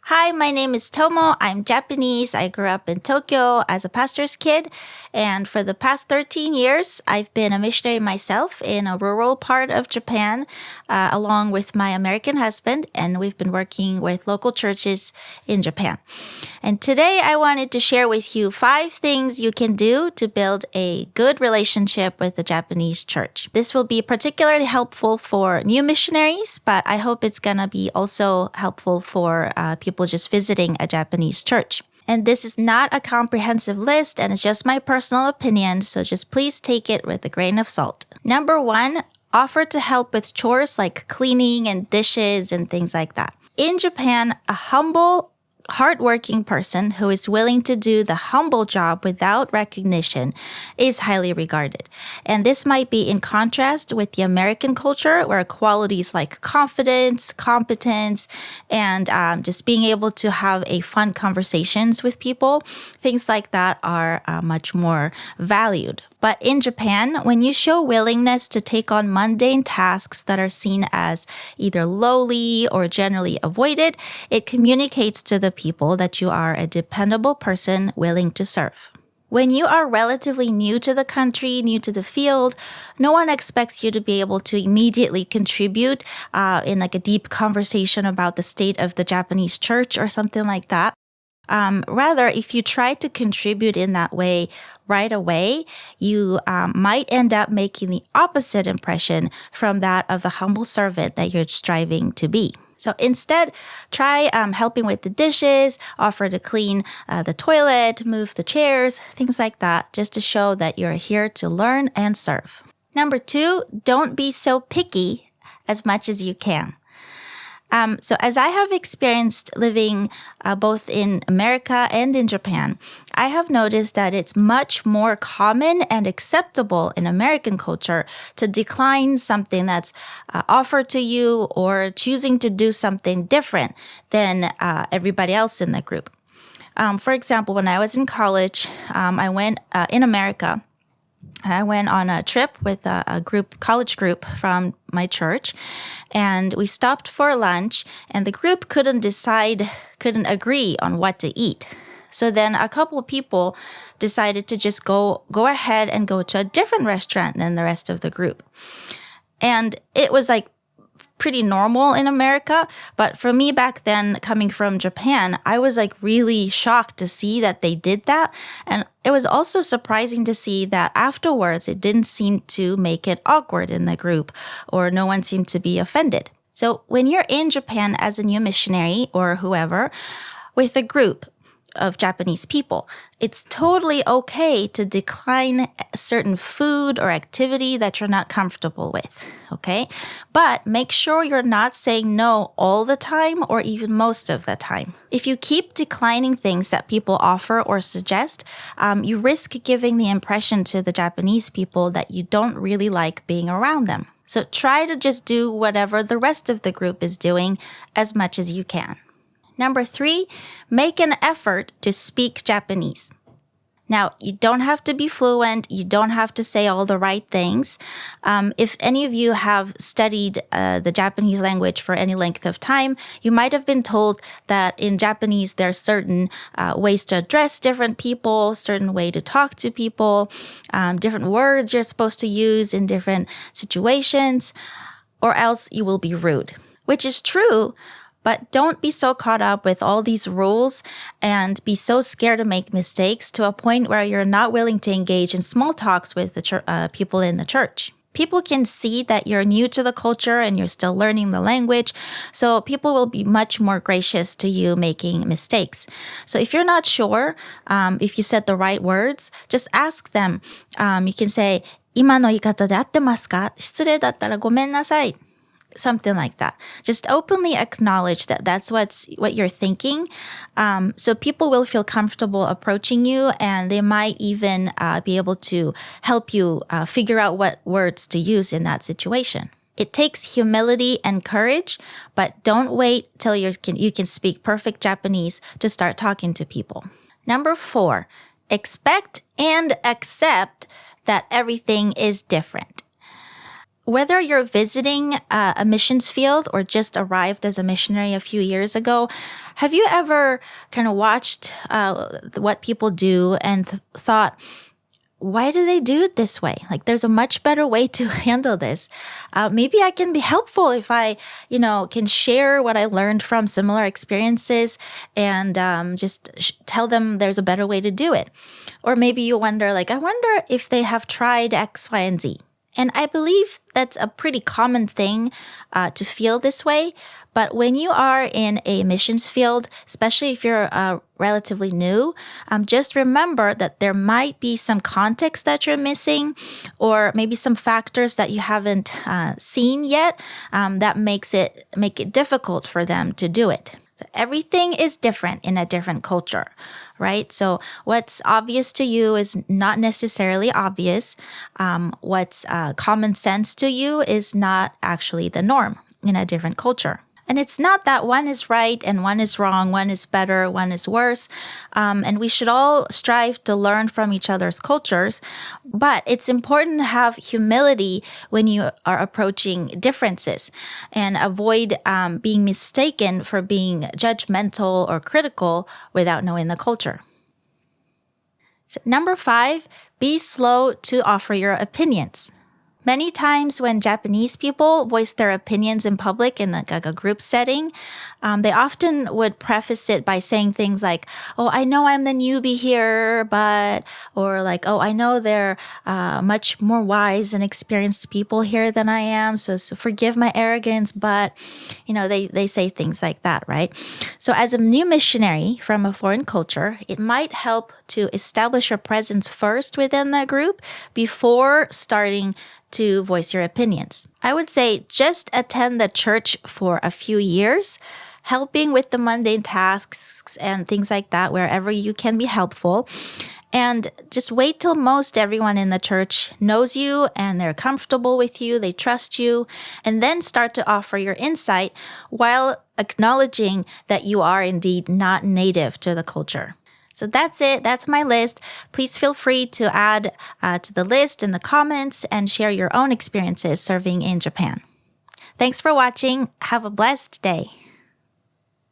Hi, my name is Tomo. I'm Japanese. I grew up in Tokyo as a pastor's kid. And for the past 13 years, I've been a missionary myself in a rural part of Japan, along with my American husband. And we've been working with local churches in Japan. And today I wanted to share with you 5 things you can do to build a good relationship with the Japanese church. This will be particularly helpful for new missionaries, but I hope it's going to be also helpful for people just visiting a Japanese church. And this is not a comprehensive list, and it's just my personal opinion, so just please take it with a grain of salt. Number 1, offer to help with chores like cleaning and dishes and things like that. In Japan, a humble, hardworking person who is willing to do the humble job without recognition is highly regarded. And this might be in contrast with the American culture, where qualities like confidence, competence, and just being able to have a fun conversations with people, things like that are much more valued. But in Japan, when you show willingness to take on mundane tasks that are seen as either lowly or generally avoided, it communicates to the people that you are a dependable person willing to serve. When you are relatively new to the country, new to the field, no one expects you to be able to immediately contribute in like a deep conversation about the state of the Japanese church or something like that. Rather, if you try to contribute in that way right away, you might end up making the opposite impression from that of the humble servant that you're striving to be. So instead, try helping with the dishes, offer to clean the toilet, move the chairs, things like that, just to show that you're here to learn and serve. Number 2, don't be so picky as much as you can. So as I have experienced living both in America and in Japan, I have noticed that it's much more common and acceptable in American culture to decline something that's offered to you or choosing to do something different than everybody else in the group. For example, when I was in college, I went in America. I went on a trip with a college group from my church, and we stopped for lunch, and the group couldn't agree on what to eat. So then a couple of people decided to just go ahead and go to a different restaurant than the rest of the group. And it was like pretty normal in America, but for me back then, coming from Japan, I was like really shocked to see that they did that. And it was also surprising to see that afterwards, it didn't seem to make it awkward in the group, or no one seemed to be offended. So when you're in Japan as a new missionary or whoever, with a group of Japanese people, it's totally okay to decline a certain food or activity that you're not comfortable with, okay? But make sure you're not saying no all the time or even most of the time. If you keep declining things that people offer or suggest, you risk giving the impression to the Japanese people that you don't really like being around them. So try to just do whatever the rest of the group is doing as much as you can. Number 3, make an effort to speak Japanese. Now, you don't have to be fluent. You don't have to say all the right things. If any of you have studied the Japanese language for any length of time, you might have been told that in Japanese, there are certain ways to address different people, certain way to talk to people, different words you're supposed to use in different situations, or else you will be rude, which is true. But don't be so caught up with all these rules and be so scared to make mistakes to a point where you're not willing to engage in small talks with the people in the church. People can see that you're new to the culture and you're still learning the language, so people will be much more gracious to you making mistakes. So if you're not sure if you said the right words, just ask them. You can say, 今の言い方で合ってますか?失礼だったらごめんなさい. Something like that. Just openly acknowledge that that's what you're thinking. So people will feel comfortable approaching you, and they might even be able to help you figure out what words to use in that situation. It takes humility and courage, but don't wait till you can speak perfect Japanese to start talking to people. Number 4, expect and accept that everything is different. Whether you're visiting a missions field or just arrived as a missionary a few years ago, have you ever kind of watched what people do and thought, why do they do it this way? Like, there's a much better way to handle this. Maybe I can be helpful if I, can share what I learned from similar experiences and just tell them there's a better way to do it. Or maybe you wonder, like, I wonder if they have tried X, Y, and Z. And I believe that's a pretty common thing to feel this way. But when you are in a missions field, especially if you're relatively new, just remember that there might be some context that you're missing, or maybe some factors that you haven't seen yet that make it difficult for them to do it. So everything is different in a different culture, right? So what's obvious to you is not necessarily obvious. What's common sense to you is not actually the norm in a different culture. And it's not that one is right and one is wrong, one is better, one is worse. And we should all strive to learn from each other's cultures. But it's important to have humility when you are approaching differences and avoid being mistaken for being judgmental or critical without knowing the culture. So, number 5, be slow to offer your opinions. Many times when Japanese people voice their opinions in public in like a group setting, they often would preface it by saying things like, oh, I know I'm the newbie here, but, or like, oh, I know they're much more wise and experienced people here than I am, so forgive my arrogance, but, they say things like that, right? So as a new missionary from a foreign culture, it might help to establish your presence first within the group before starting to voice your opinions. I would say just attend the church for a few years, helping with the mundane tasks and things like that, wherever you can be helpful. And just wait till most everyone in the church knows you and they're comfortable with you, they trust you, and then start to offer your insight while acknowledging that you are indeed not native to the culture. So that's it. That's my list. Please feel free to add to the list in the comments and share your own experiences serving in Japan. Thanks for watching. Have a blessed day.